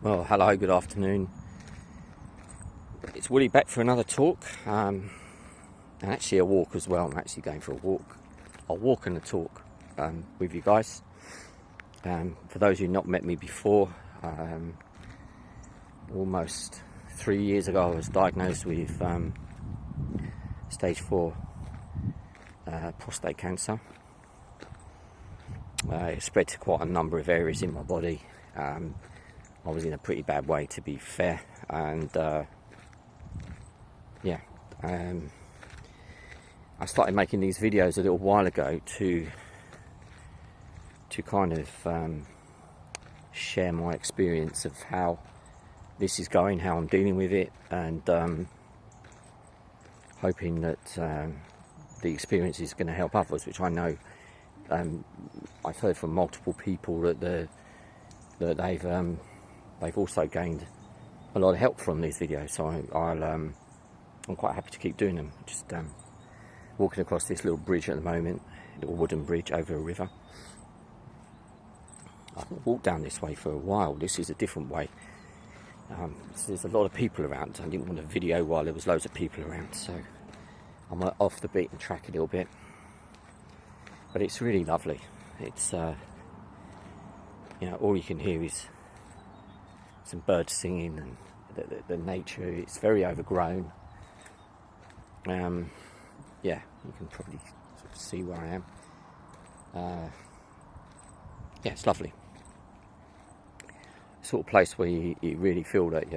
Well, hello, good afternoon. It's Willie back for another talk, and actually a walk as well. I'm actually going for a walk. I'll walk and a talk with you guys. For those who've not met me before, almost 3 years ago I was diagnosed with stage 4 prostate cancer. It spread to quite a number of areas in my body. I was in a pretty bad way, to be fair, and I started making these videos a little while ago to kind of share my experience of how this is going, how I'm dealing with it, and hoping that the experience is going to help others, which I know I've heard from multiple people that they've also gained a lot of help from these videos, so I'm quite happy to keep doing them. Just walking across this little bridge at the moment, a little wooden bridge over a river. I haven't walked down this way for a while. This is a different way. So there's a lot of people around. I didn't want to video while there was loads of people around, so I'm off the beaten track a little bit. But it's really lovely. It's all you can hear is some birds singing, and the nature. It's very overgrown. Yeah, you can probably sort of see where I am. Yeah, it's lovely. Sort of place where you really feel that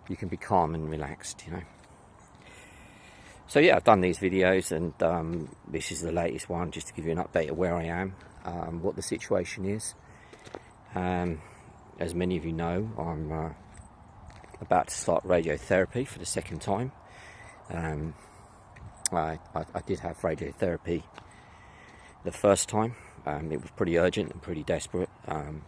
you can be calm and relaxed, So yeah, I've done these videos, and this is the latest one, just to give you an update of where I am, what the situation is. As many of you know, I'm about to start radiotherapy for the second time. I did have radiotherapy the first time. It was pretty urgent and pretty desperate, and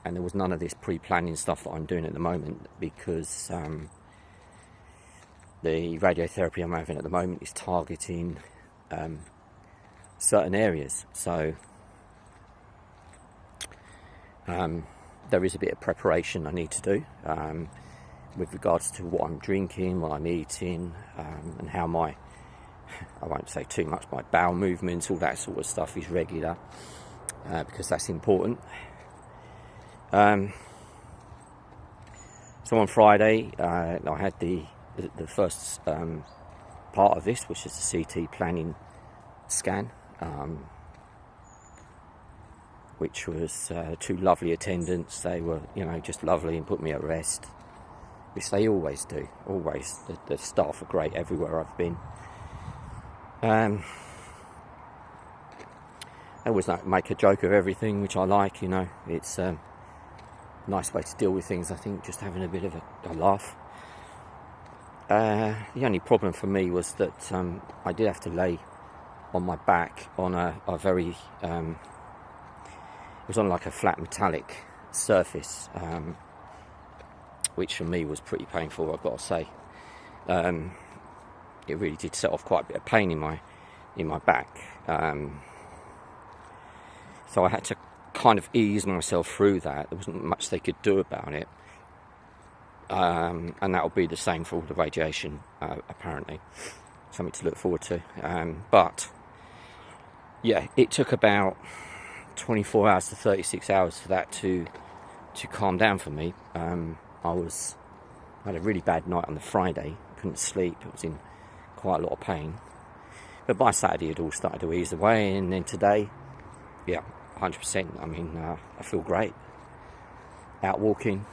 there was none of this pre-planning stuff that I'm doing at the moment, because the radiotherapy I'm having at the moment is targeting certain areas. So there is a bit of preparation I need to do with regards to what I'm drinking, what I'm eating, and how I won't say too much, my bowel movements, all that sort of stuff is regular, because that's important. So on Friday, I had the first part of this, which is the CT planning scan, which was two lovely attendants. They were, just lovely and put me at rest, which they always do. Always, the staff are great everywhere I've been. I always make a joke of everything, which I like. It's a nice way to deal with things. I think just having a bit of a laugh. The only problem for me was that I did have to lay on my back on a very it was on like a flat metallic surface, which for me was pretty painful, I've got to say. It really did set off quite a bit of pain in my back, so I had to kind of ease myself through that. There wasn't much they could do about it, and that will be the same for all the radiation, apparently. Something to look forward to. But yeah, it took about 24 hours to 36 hours for that to calm down for me. I had a really bad night on the Friday, couldn't sleep, I was in quite a lot of pain. But by Saturday it all started to ease away, and then today, yeah, 100%. I mean, I feel great. Out walking,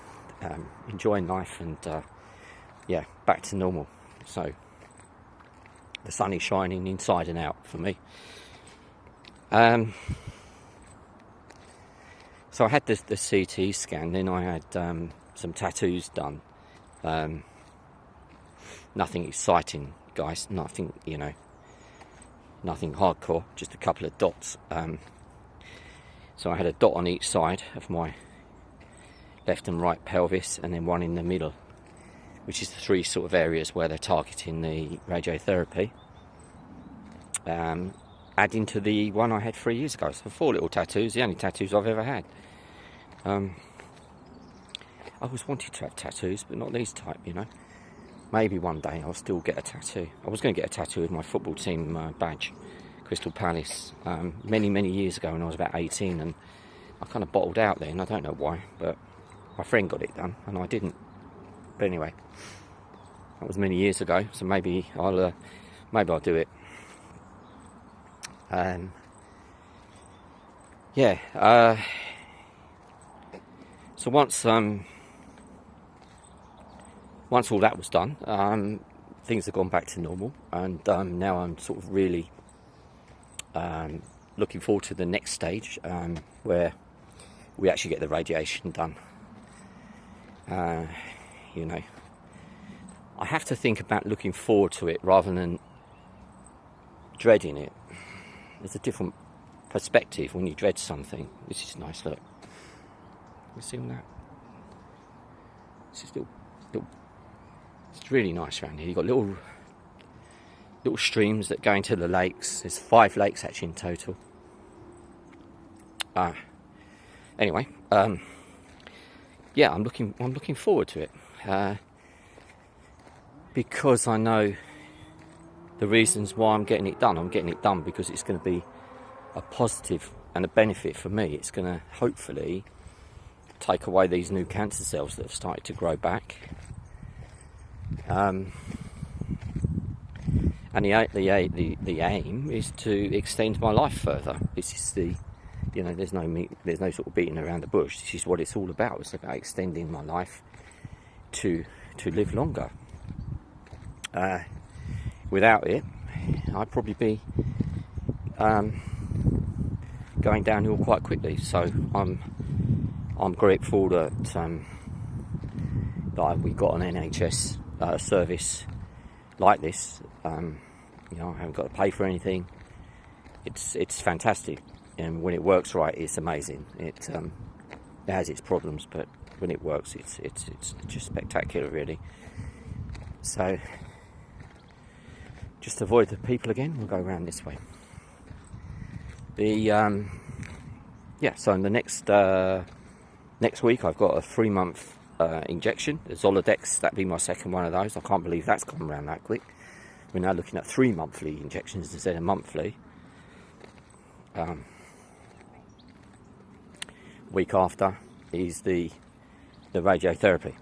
enjoying life, and yeah, back to normal. So the sun is shining inside and out for me. So I had the CT scan, then I had some tattoos done. Nothing exciting, guys, nothing, nothing hardcore, just a couple of dots. So I had a dot on each side of my left and right pelvis, and then one in the middle, which is the three sort of areas where they're targeting the radiotherapy. Adding to the one I had 3 years ago. So 4 little tattoos, the only tattoos I've ever had. I always wanted to have tattoos, but not these type, you know. Maybe one day I'll still get a tattoo. I was going to get a tattoo with my football team badge, Crystal Palace, many years ago when I was about 18, and I kind of bottled out then. I don't know why, but my friend got it done and I didn't. But anyway, that was many years ago, so maybe I'll do it. So once all that was done, things have gone back to normal, and now I'm sort of really looking forward to the next stage, where we actually get the radiation done. You know, I have to think about looking forward to it rather than dreading it. There's a different perspective when you dread something. This is nice, look. You see that? This is little, it's really nice around here. You've got little streams that go into the lakes. There's 5 lakes actually in total. Anyway, yeah, I'm looking forward to it, because I know the reasons why I'm getting it done. I'm getting it done because it's going to be a positive and a benefit for me. It's going to hopefully take away these new cancer cells that have started to grow back. And the aim is to extend my life further. This is there's no sort of beating around the bush. This is what it's all about. It's about extending my life to live longer. Without it, I'd probably be going downhill quite quickly. So I'm grateful that we got an NHS service like this. I haven't got to pay for anything. It's fantastic, and when it works right, it's amazing. It has its problems, but when it works, it's just spectacular, really. So just avoid the people again. We'll go around this way. So in the next week, I've got a 3-month injection, the Zoladex. That'd be my second one of those. I can't believe that's come around that quick. We're now looking at 3 monthly injections instead of monthly. Week after is the radiotherapy.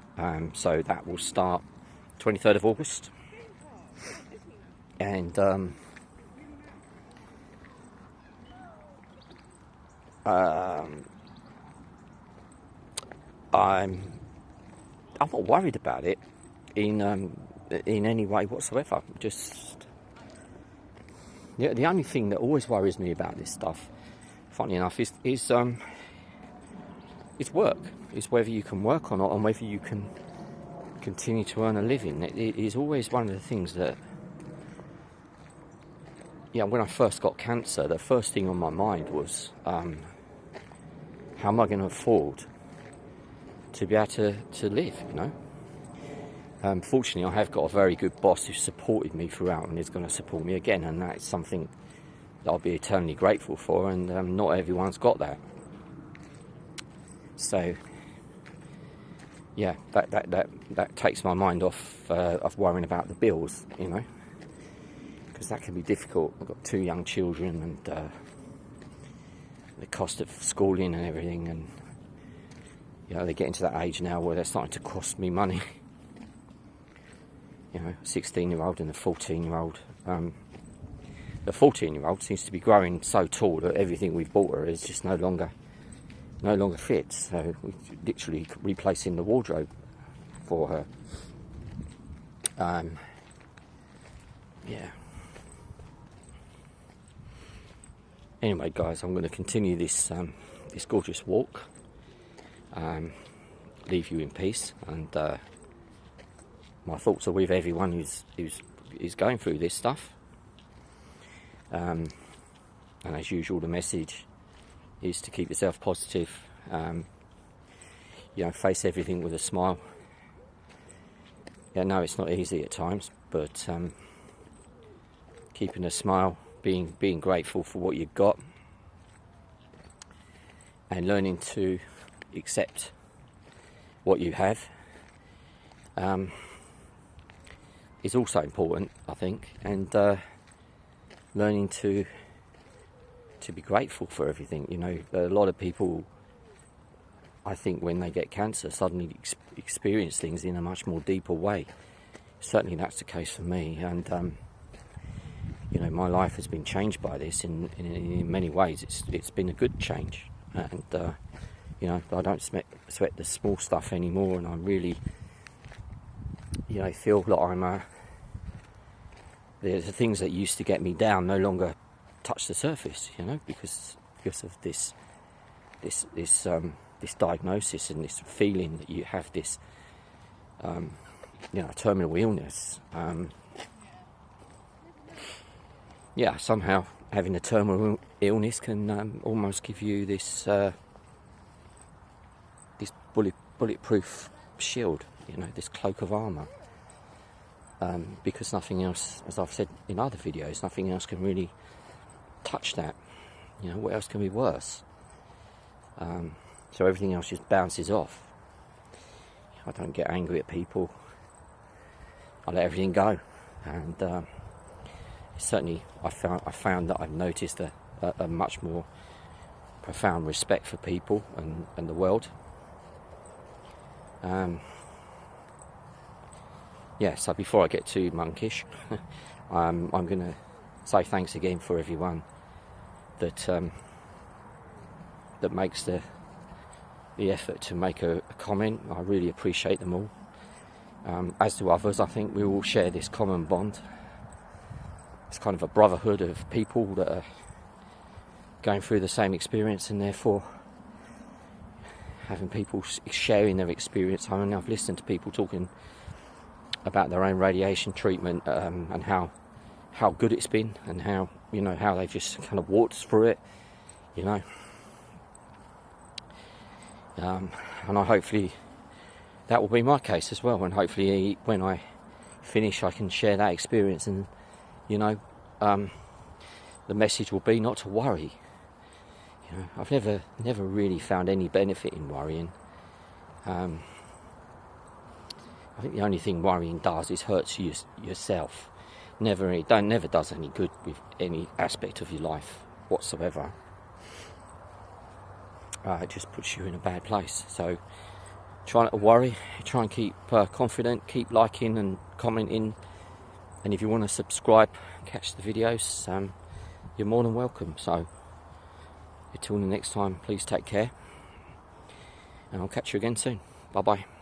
So that will start 23rd of August. And I'm not worried about it in any way whatsoever. Just the only thing that always worries me about this stuff, funny enough, is work. Is whether you can work or not, and whether you can continue to earn a living. It is always one of the things that, when I first got cancer, the first thing on my mind was, how am I going to afford to be able to live, Fortunately, I have got a very good boss who supported me throughout and is going to support me again, and that is something that I'll be eternally grateful for, and not everyone's got that. So, that takes my mind off of worrying about the bills, because that can be difficult. I've got 2 young children, and the cost of schooling and everything, and they're getting to that age now where they're starting to cost me money. 16-year-old and a 14-year-old. The 14-year-old seems to be growing so tall that everything we've bought her is just no longer fits. So we're literally replacing the wardrobe for her. Anyway, guys, I'm going to continue this gorgeous walk. Leave you in peace, and my thoughts are with everyone who's going through this stuff. And as usual, the message is to keep yourself positive. Face everything with a smile. No, it's not easy at times, but keeping a smile, being grateful for what you've got, and learning to accept what you have is also important, I think, and learning to be grateful for everything. You know, a lot of people, I think, when they get cancer, suddenly experience things in a much more deeper way. Certainly that's the case for me, and you know, my life has been changed by this in many ways. It's been a good change, and you know, I don't sweat the small stuff anymore, and I really, you know, feel that I'm the things that used to get me down no longer touch the surface, you know, because of this diagnosis and this feeling that you have this you know, terminal illness. Yeah, somehow having a terminal illness can almost give you this this bulletproof shield, you know, this cloak of armour. Because nothing else, as I've said in other videos, nothing else can really touch that. You know, what else can be worse? So everything else just bounces off. I don't get angry at people. I let everything go, and certainly I found that I've noticed a much more profound respect for people and the world. Yeah, so before I get too monkish, I'm going to say thanks again for everyone that that makes the effort to make a comment. I really appreciate them all. As do others. I think we all share this common bond. It's kind of a brotherhood of people that are going through the same experience, and therefore having people sharing their experience. I mean, I've listened to people talking about their own radiation treatment, and how good it's been, and how, you know, how they just kind of walked through it, you know. And hopefully that will be my case as well, and hopefully when I finish I can share that experience, and, you know, the message will be not to worry. You know, I've never really found any benefit in worrying. I think the only thing worrying does is hurts you yourself. It never does any good with any aspect of your life whatsoever. It just puts you in a bad place. So try not to worry. Try and keep confident. Keep liking and commenting. And if you want to subscribe, catch the videos, you're more than welcome. So until the next time, please take care, and I'll catch you again soon. Bye bye.